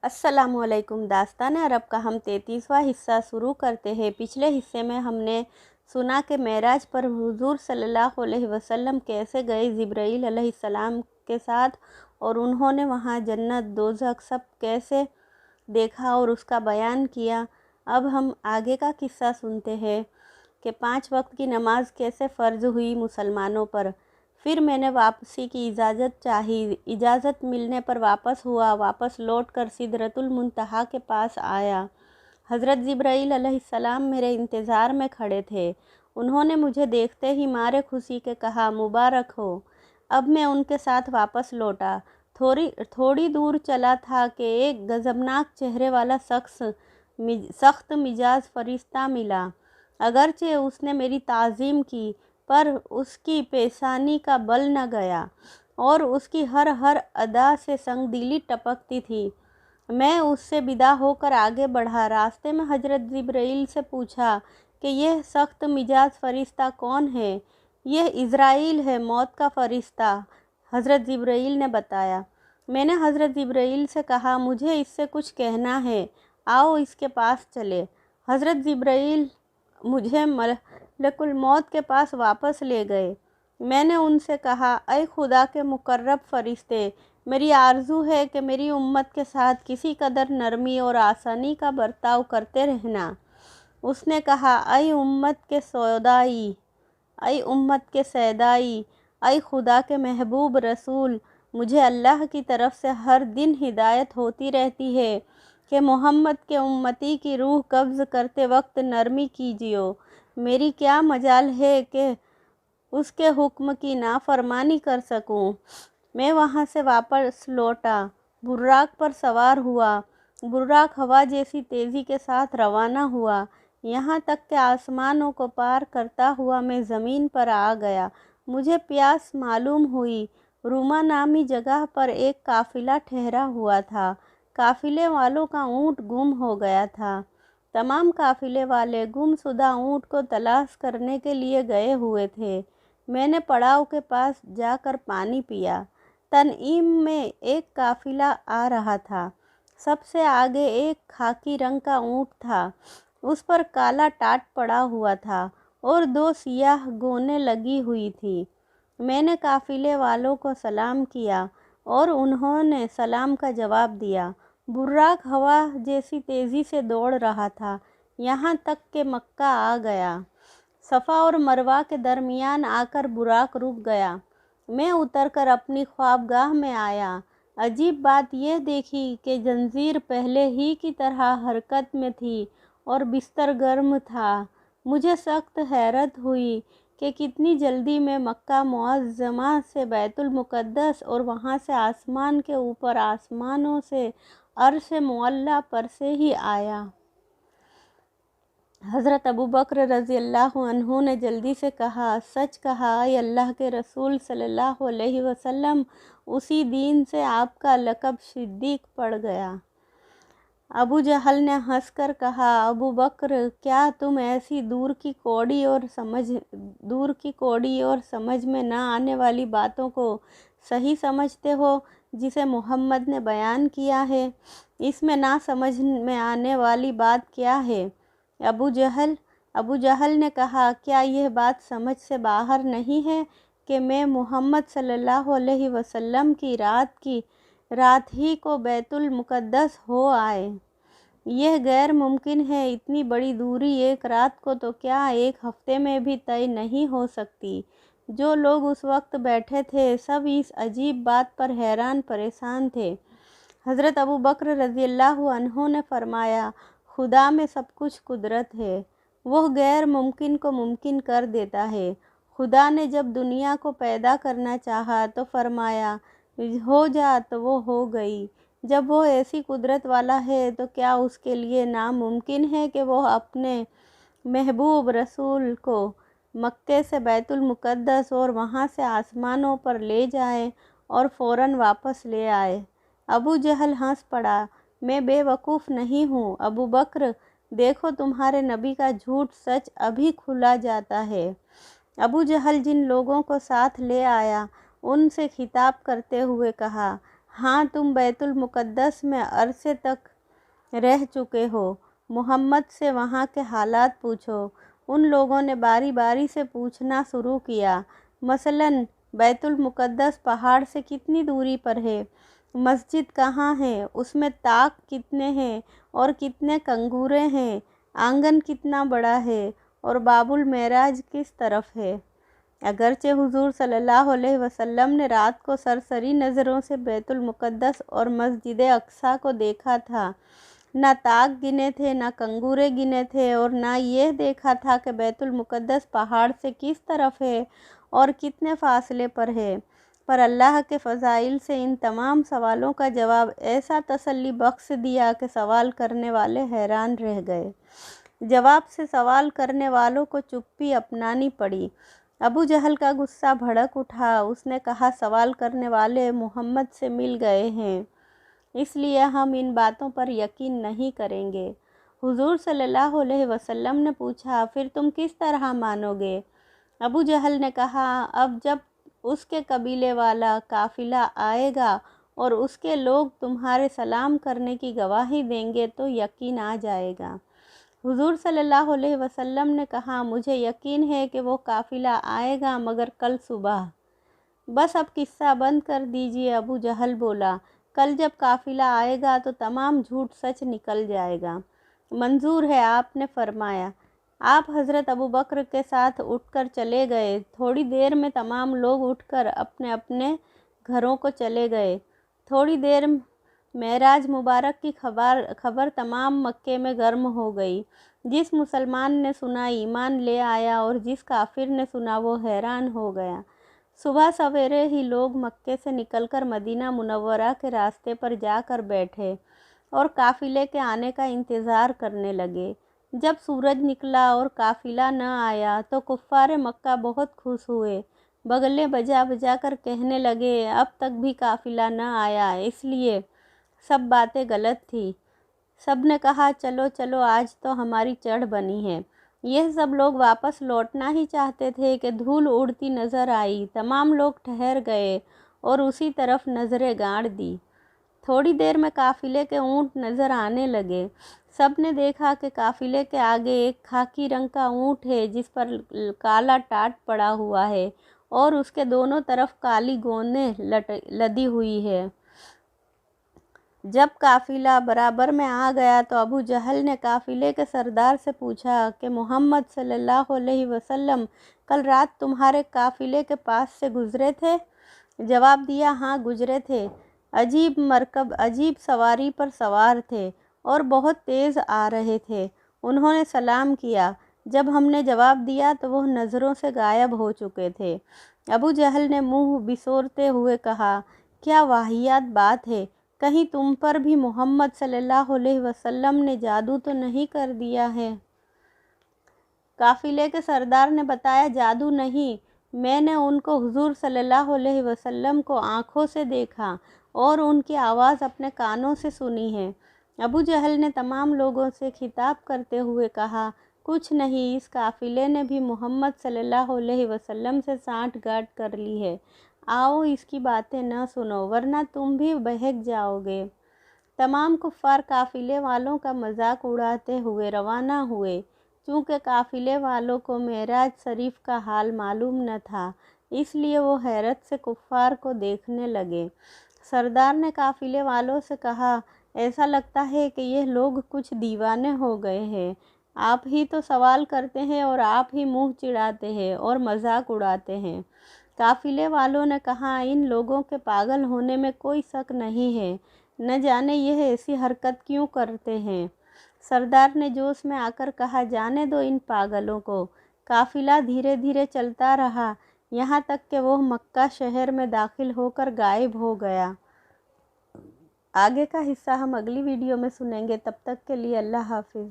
السلام علیکم۔ داستان عرب کا ہم 33واں حصہ شروع کرتے ہیں۔ پچھلے حصے میں ہم نے سنا کہ معراج پر حضور صلی اللہ علیہ وسلم کیسے گئے جبرائیل علیہ السلام کے ساتھ، اور انہوں نے وہاں جنت دوزخ سب کیسے دیکھا اور اس کا بیان کیا۔ اب ہم آگے کا قصہ سنتے ہیں کہ 5 وقت کی نماز کیسے فرض ہوئی مسلمانوں پر۔ پھر میں نے واپسی کی اجازت چاہی۔ اجازت ملنے پر واپس ہوا۔ واپس لوٹ کر سدرۃ المنتہا کے پاس آیا۔ حضرت جبرائیل علیہ السلام میرے انتظار میں کھڑے تھے۔ انہوں نے مجھے دیکھتے ہی مارے خوشی کے کہا، مبارک ہو۔ اب میں ان کے ساتھ واپس لوٹا۔ تھوڑی دور چلا تھا کہ ایک غضبناک چہرے والا شخص سخت مزاج فرشتہ ملا۔ اگرچہ اس نے میری تعظیم کی، پر اس کی پیشانی کا بل نہ گیا اور اس کی ہر ادا سے سنگ دلی ٹپکتی تھی۔ میں اس سے ودا ہو کر آگے بڑھا۔ راستے میں حضرت جبرائیل سے پوچھا کہ یہ سخت مزاج فرشتہ کون ہے؟ یہ عزرائیل ہے، موت کا فرشتہ، حضرت جبرائیل نے بتایا۔ میں نے حضرت جبرائیل سے کہا، مجھے اس سے کچھ کہنا ہے، آؤ اس کے پاس چلے۔ حضرت جبرائیل مجھے ملک الموت کے پاس واپس لے گئے۔ میں نے ان سے کہا، اے خدا کے مقرب فرشتے، میری آرزو ہے کہ میری امت کے ساتھ کسی قدر نرمی اور آسانی کا برتاؤ کرتے رہنا۔ اس نے کہا، اے امت کے سودائی، اے امت کے سیدائی، اے خدا کے محبوب رسول، مجھے اللہ کی طرف سے ہر دن ہدایت ہوتی رہتی ہے کہ محمد کے امتی کی روح قبض کرتے وقت نرمی کیجیے۔ میری کیا مجال ہے کہ اس کے حکم کی نافرمانی کر سکوں۔ میں وہاں سے واپس لوٹا، براق پر سوار ہوا۔ براق ہوا جیسی تیزی کے ساتھ روانہ ہوا، یہاں تک کہ آسمانوں کو پار کرتا ہوا میں زمین پر آ گیا۔ مجھے پیاس معلوم ہوئی۔ روما نامی جگہ پر ایک قافلہ ٹھہرا ہوا تھا۔ قافلے والوں کا اونٹ گم ہو گیا تھا۔ تمام قافلے والے گم شدہ اونٹ کو تلاش کرنے کے لیے گئے ہوئے تھے۔ میں نے پڑاؤ کے پاس جا کر پانی پیا۔ تنعیم میں ایک قافلہ آ رہا تھا۔ سب سے آگے ایک خاکی رنگ کا اونٹ تھا، اس پر کالا ٹاٹ پڑا ہوا تھا اور 2 سیاہ گونیں لگی ہوئی تھیں۔ میں نے قافلے والوں کو سلام کیا اور انہوں نے سلام کا جواب دیا۔ براق ہوا جیسی تیزی سے دوڑ رہا تھا، یہاں تک کہ مکہ آ گیا۔ صفا اور مروہ کے درمیان آ کر براق رک گیا۔ میں اتر کر اپنی خوابگاہ میں آیا۔ عجیب بات یہ دیکھی کہ زنجیر پہلے ہی کی طرح حرکت میں تھی اور بستر گرم تھا۔ مجھے سخت حیرت ہوئی کہ کتنی جلدی میں مکہ معظمہ سے بیت المقدس اور وہاں سے آسمان کے اوپر آسمانوں سے عرش معلیٰ پر سے ہی آیا۔ حضرت ابوبکر رضی اللہ عنہ نے جلدی سے کہا، سچ کہا اے اللہ کے رسول صلی اللہ علیہ وسلم، اسی دن سے آپ کا لقب صدیق پڑ گیا۔ ابو جہل نے ہنس کر کہا، ابوبکر، کیا تم ایسی دور کی کوڑی اور سمجھ میں نہ آنے والی باتوں کو صحیح سمجھتے ہو جسے محمد نے بیان کیا ہے؟ اس میں نہ سمجھ میں آنے والی بات کیا ہے؟ ابو جہل نے کہا، کیا یہ بات سمجھ سے باہر نہیں ہے کہ میں محمد صلی اللہ علیہ وسلم کی رات ہی کو بیت المقدس ہو آئے؟ یہ غیر ممکن ہے۔ اتنی بڑی دوری ایک رات کو تو کیا ایک ہفتے میں بھی طے نہیں ہو سکتی۔ جو لوگ اس وقت بیٹھے تھے سب اس عجیب بات پر حیران پریشان تھے۔ حضرت ابوبکر رضی اللہ عنہ نے فرمایا، خدا میں سب کچھ قدرت ہے، وہ غیر ممکن کو ممکن کر دیتا ہے۔ خدا نے جب دنیا کو پیدا کرنا چاہا تو فرمایا، ہو جا، تو وہ ہو گئی۔ جب وہ ایسی قدرت والا ہے تو کیا اس کے لیے ناممکن ہے کہ وہ اپنے محبوب رسول کو مکے سے بیت المقدس اور وہاں سے آسمانوں پر لے جائے اور فوراً واپس لے آئے؟ ابو جہل ہنس پڑا، میں بے وقوف نہیں ہوں ابوبکر، دیکھو تمہارے نبی کا جھوٹ سچ ابھی کھلا جاتا ہے۔ ابو جہل جن لوگوں کو ساتھ لے آیا ان سے خطاب کرتے ہوئے کہا، हाँ, तुम बैतुल मुक़द्दस में अरसे तक रह चुके हो, मोहम्मद से वहाँ के हालात पूछो। उन लोगों ने बारी बारी से पूछना शुरू किया। मसलन बैतुल मुक़द्दस पहाड़ से कितनी दूरी पर है, मस्जिद कहाँ है, उसमें ताक कितने हैं और कितने कंगूरे हैं, आंगन कितना बड़ा है और बाबुल मेराज किस तरफ है। अगरचे हुजूर सल्लल्लाहु अलैहि वसल्लम ने रात को सरसरी नज़रों से बैतुल मुक़द्दस और मस्जिद अक़सा को देखा था, ना ताक गिने थे, ना कंगूरे गिने थे और ना ये देखा था कि बैतुल मुक़द्दस पहाड़ से किस तरफ है और कितने फासले पर है। पर अल्लाह के फ़ज़ाइल से इन तमाम सवालों का जवाब ऐसा तसल्ली बख्श दिया कि सवाल करने वाले हैरान रह गए। जवाब से सवाल करने वालों को चुप्पी अपनानी पड़ी। अबू जहल का गुस्सा भड़क उठा। उसने कहा, सवाल करने वाले मोहम्मद से मिल गए हैं, इसलिए हम इन बातों पर यकीन नहीं करेंगे। हुजूर सल्लल्लाहु अलैहि वसल्लम ने पूछा, फिर तुम किस तरह मानोगे? अबू जहल ने कहा, अब जब उसके कबीले वाला काफ़िला आएगा और उसके लोग तुम्हारे सलाम करने की गवाही देंगे तो यकीन आ जाएगा। हुजूर सल्लल्लाहु अलैहि वसल्लम ने कहा, मुझे यकीन है कि वो काफ़िला आएगा, मगर कल सुबह। बस अब किस्सा बंद कर दीजिए, अबू जहल बोला। कल जब काफ़िला आएगा तो तमाम झूठ सच निकल जाएगा। मंजूर है, आपने फरमाया। आप हज़रत अबू बकर के साथ उठकर चले गए। थोड़ी देर में तमाम लोग उठकर अपने अपने घरों को चले गए। थोड़ी देर मेराज मुबारक की खबर तमाम मक्के में गर्म हो गई। जिस मुसलमान ने सुना ईमान ले आया और जिस काफिर ने सुना वो हैरान हो गया। सुबह सवेरे ही लोग मक्के से निकलकर मदीना मुनव्वरा के रास्ते पर जाकर बैठे और काफिले के आने का इंतज़ार करने लगे। जब सूरज निकला और काफिला न आया तो कुफ़ार मक्का बहुत खुश हुए। बगले बजा बजा कर कहने लगे, अब तक भी काफिला न आया, इसलिए सब बातें गलत थी। सब ने कहा, चलो चलो, आज तो हमारी चढ़ बनी है। यह सब लोग वापस लौटना ही चाहते थे कि धूल उड़ती नज़र आई। तमाम लोग ठहर गए और उसी तरफ नज़रें गाड़ दी। थोड़ी देर में काफिले के ऊँट नज़र आने लगे। सब ने देखा कि काफिले के आगे एक खाकी रंग का ऊँट है जिस पर काला टाट पड़ा हुआ है और उसके दोनों तरफ काली गोंदें लदी हुई है। जब काफिला बराबर में आ गया तो अबू जहल ने काफिले के सरदार से पूछा कि मोहम्मद सल्लल्लाहु अलैहि वसल्लम कल रात तुम्हारे काफिले के पास से गुजरे थे? जवाब दिया, हाँ गुजरे थे। अजीब मरकब अजीब सवारी पर सवार थे और बहुत तेज़ आ रहे थे। उन्होंने सलाम किया। जब हमने जवाब दिया तो वह नज़रों से गायब हो चुके थे। अबू जहल ने मुंह बिसोरते हुए कहा, क्या वाहियात बात है, कहीं तुम पर भी मोहम्मद सल्लल्लाहु अलैहि वसल्लम ने जादू तो नहीं कर दिया है? काफिले के सरदार ने बताया, जादू नहीं, मैंने उनको हुजूर सल्लल्लाहु अलैहि वसल्लम को आँखों से देखा और उनकी आवाज़ अपने कानों से सुनी है। अबू जहल ने तमाम लोगों से खिताब करते हुए कहा, कुछ नहीं, इस काफिले ने भी मोहम्मद सल्लल्लाहु अलैहि वसल्लम से सांठगांठ कर ली है। आओ इसकी बातें न सुनो, वरना तुम भी बहक जाओगे। तमाम कुफ़ार काफिले वालों का मजाक उड़ाते हुए रवाना हुए। चूँकि काफिले वालों को मेराज शरीफ का हाल मालूम न था, इसलिए वो हैरत से कुफ़ार को देखने लगे। सरदार ने काफिले वालों से कहा, ऐसा लगता है कि यह लोग कुछ दीवाने हो गए हैं। आप ही तो सवाल करते हैं और आप ही मुंह चिढ़ाते हैं और मजाक उड़ाते हैं। काफिले वालों ने कहा, इन लोगों के पागल होने में कोई शक नहीं है, न जाने यह ऐसी हरकत क्यों करते हैं। सरदार ने जोश में आकर कहा, जाने दो इन पागलों को। काफिला धीरे धीरे चलता रहा, यहाँ तक कि वह मक्का शहर में दाखिल होकर गायब हो गया। आगे का हिस्सा हम अगली वीडियो में सुनेंगे। तब तक के लिए अल्लाह हाफिज़।